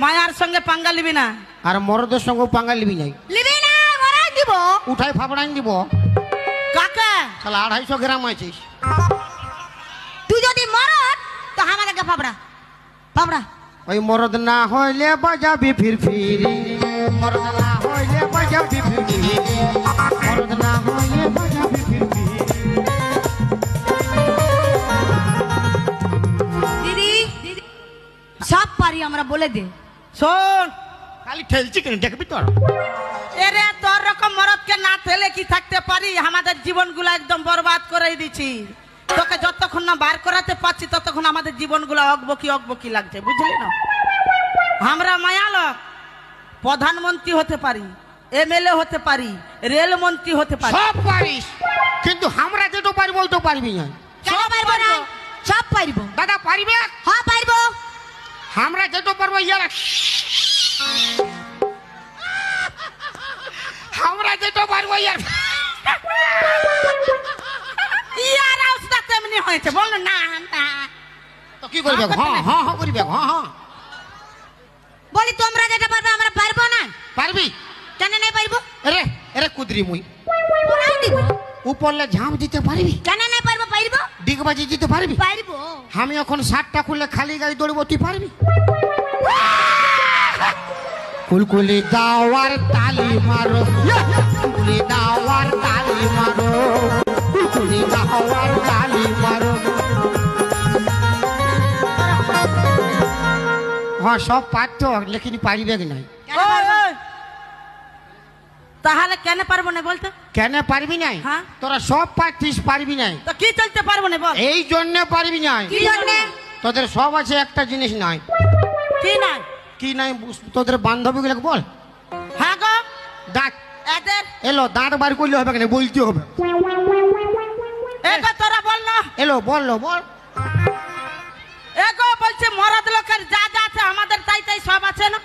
মায়ার সঙ্গে পাঙ্গা লিবি না, আর মরদের সঙ্গে পাঙ্গা লিবি নাই। লিবি না, মরাই দিব, উঠাই ফাবড়াই দিব। কাকা শালা 250 গ্রাম আছিস। তুই যদি মরদ তো আমাদেরকে ফাবড়া ফাবড়া। ওই মরদ না হইলে বাজাবি ফিরফিরি, মরদ না হইলে বাজাবি ফিরফিরি, মরদ না হইলে বাজাবি ফিরফিরি। দিদি সব পারি আমরা, বলে দে। শোন, খালি ঠেলছি কেন দেখবি তোর? এরে তোর রকম মরদকে না ঠেলে কি থাকতে পারি? আমাদের জীবনগুলো একদম বরবাদ করে দিছি। তোকে যতক্ষণ না বার করাতে পারছি ততক্ষণ আমাদের জীবনগুলো অকবকি লাগছে, বুঝলি না? আমরা মায়া লোক, প্রধানমন্ত্রী হতে পারি, এমএলএ হতে পারি, রেলমন্ত্রী হতে পারি, সব পারিস, কিন্তু আমরা যেটা পারবো ওইটা পারবি না। কেন পারবো না? সব পারবো দাদা পারবে? হ্যাঁ পারবো। আমরা যেটা পারবো ইয়ার, আমরা যেটা পারবো ইয়ার ইয়ার অবস্থা তেমনি হয়েছে, বল না। তো কি করবে? হ্যাঁ হ্যাঁ হ্যাঁ করবে, হ্যাঁ হ্যাঁ। বলি তোমরা যেটা পারবে আমরা পারবো না। পারবি? কেন নাই পারবো? আরে আরে কুদরি মুই বলাই দিব। উপরলে ঝাঁপ দিতে পারবি? কেন নাই পারবো? পারবো। ডিগবাজি দিতে পারবি? পারবো। আমি এখন 60টা খুললে খালি গাড়ি দৌড়বো, তুই পারবি? কুলকুলি দাওয়ার তালি মারো, কুলকুলি দাওয়ার তালি মারো, কুলকুলি দাওয়ার তালি মারো। হ্যাঁ সব পারতো, লেকিন পারিবে কি নাই। তাহলে কেন পারবো না বলতো? কেন পারবি নাই? হ্যাঁ। তোরা সব পারতিস, পারবি নাই। তো কি চলতে পারবো না বল? এই জন্য পারবি নাই। কি জন্য? তোদের সব আছে, একটা জিনিস নাই। কি নাই? কি নাই? তোদের বান্ধবীগুলোকে বল। হ্যাঁ গো, দাঁত এদের এলো, দাঁত বার করলে হবে কেন? বলতে হবে। এগো তোরা বল না। এলো বললো বল। এগো বলছে মরদ লোকের যা যা আছে আমাদের তাই তাই সব আছে না?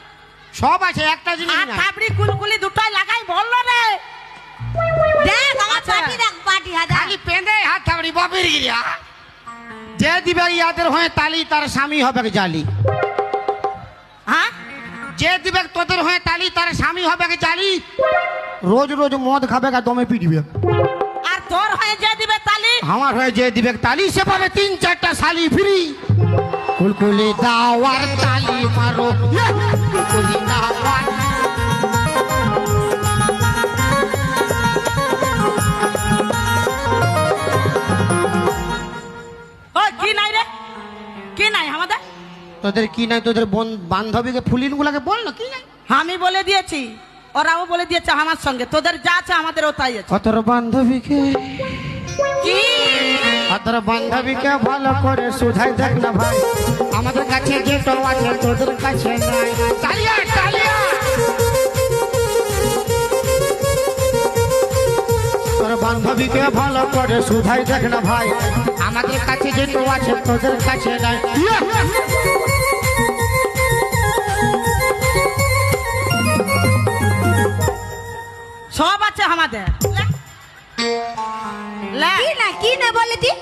সব আছে, একটা জিনিস আর নাই। থাবড়ি কুলকুলি দুটাই লাগাই বললো রে। দেখ আমার পাটি, দেখ পাটি হাজার। খালি পেঁদে হাত থাকবি বাপের গিরিয়া। যে দিবে ইয়াদের হয়ে তালি, তার স্বামী হবে জালি। হ্যাঁ, যে দিবে তোদের হয়ে তালি, তার স্বামী হবে জালি। রোজ রোজ মদ খাবে, দমে পিটবে। আর তোর হয়ে যে দিবে তালি, আমার হয়ে যে দিবে তালি, সে পাবে 3-4টা শালি ফ্রি। কুলকুলি দাওয়ার তালি মারো, কুলকুলি দাওয়ার। ও কি নাই রে? কি নাই আমাদের? তোদের কি নাই? তোদের বান্ধবীকে ফুলিন গুলাকে বল না কি নাই। আমি বলে দিয়েছি, ওরাও বলে দিয়েছে আমার সঙ্গে। তোদের যা আছে আমাদেরও তাই আছে। তোর বান্ধবীকে কি? তোর বান্ধবীকে ভালো করে সুধাই দেখ না ভাই, আমাদের কাছে যেটা আছে তোদের কাছে নাই। তালিয়া তালিয়া। তোর বান্ধবীকে ভালো করে সুধাই দেখ না ভাই, আমাদের কাছে যেটা আছে তোদের কাছে নাই। সব আছে আমাদের। কি নাই? কি নাই বললি তুই?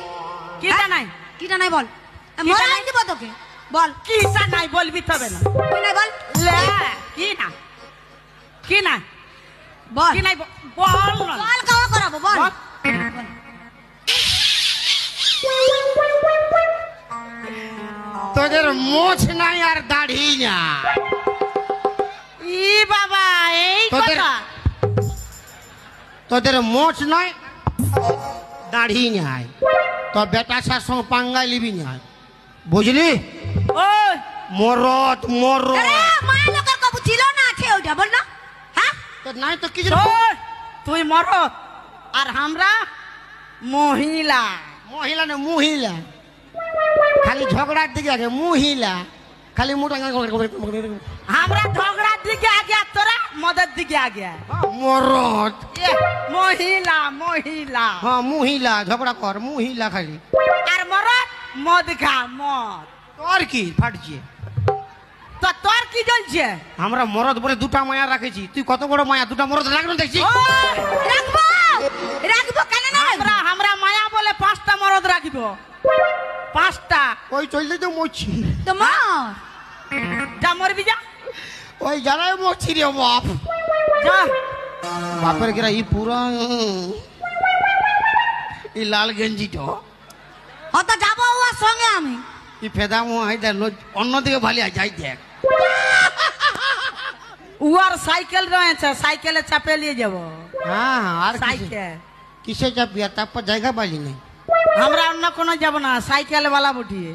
কিটা নাই? কিটা নাই বল। মরাই দিব তোকে, বল কিটা নাই বলবি তবে না। কি নাই বল? লে কি না? কি না বল? কি নাই বল না। বল কাওয়া করাবো বল। তোদের মোছ নাই আর দাড়ি না। ই বাবা, এই কথা। তোদের মোছ নয়, দাড়ি নাই, তো বেটা সার সঙ্গে পাঙ্গা লিবি না, বুঝলি? ওই মরদ মরদ। আরে মায়া লোকের কবু ছিল না, আছে ওইটা বল না। হ্যাঁ তো নাই তো কি? তুই মরদ আর আমরা মহিলা। মহিলা না মহিলা, খালি ঝগড়ার দিকে আগে মহিলা, খালি মোটা। আমরা ঝগড়ার দিকে আগে আর তোরা মদের দিকে আগে। মরদ মহিলা মহিলা। হ্যাঁ মহিলা, ঝগড়া কর মহিলা খালি। আর মরদ মদ খা মদ। তোর কি ফাটছে? তো তোর কি জ্বলছে? আমরা মরদ বলে 2টা মায়া রাখেছি, তুই কত বড় মায়া 2টা মরদ রাখবেন দেখছি। রাখবো রাখবো কেন না? আমরা মায়া বলে 5টা মরদ রাখবো। 5টা ওই চলতে তো মরছি। তো মর, যা মরবি যা। ওই যারাই মরছি রে বাপ যা বাপের গেরা ই পুরা ই লাল গেঞ্জিটা হয়তো যাবো ওর সঙ্গে আমি। ই ফেদাম হাইদা অন্যদিকে ভালি যাই দেখ উয়ার সাইকেল রয়েছে, সাইকেলে চাপে নিয়ে যাব। হ্যাঁ আর সাইকেল কিসে চাপি আর তারপর জায়গা পাইলি নাই আমরা অন্য কোনো যাব না, সাইকেল वाला উঠিয়ে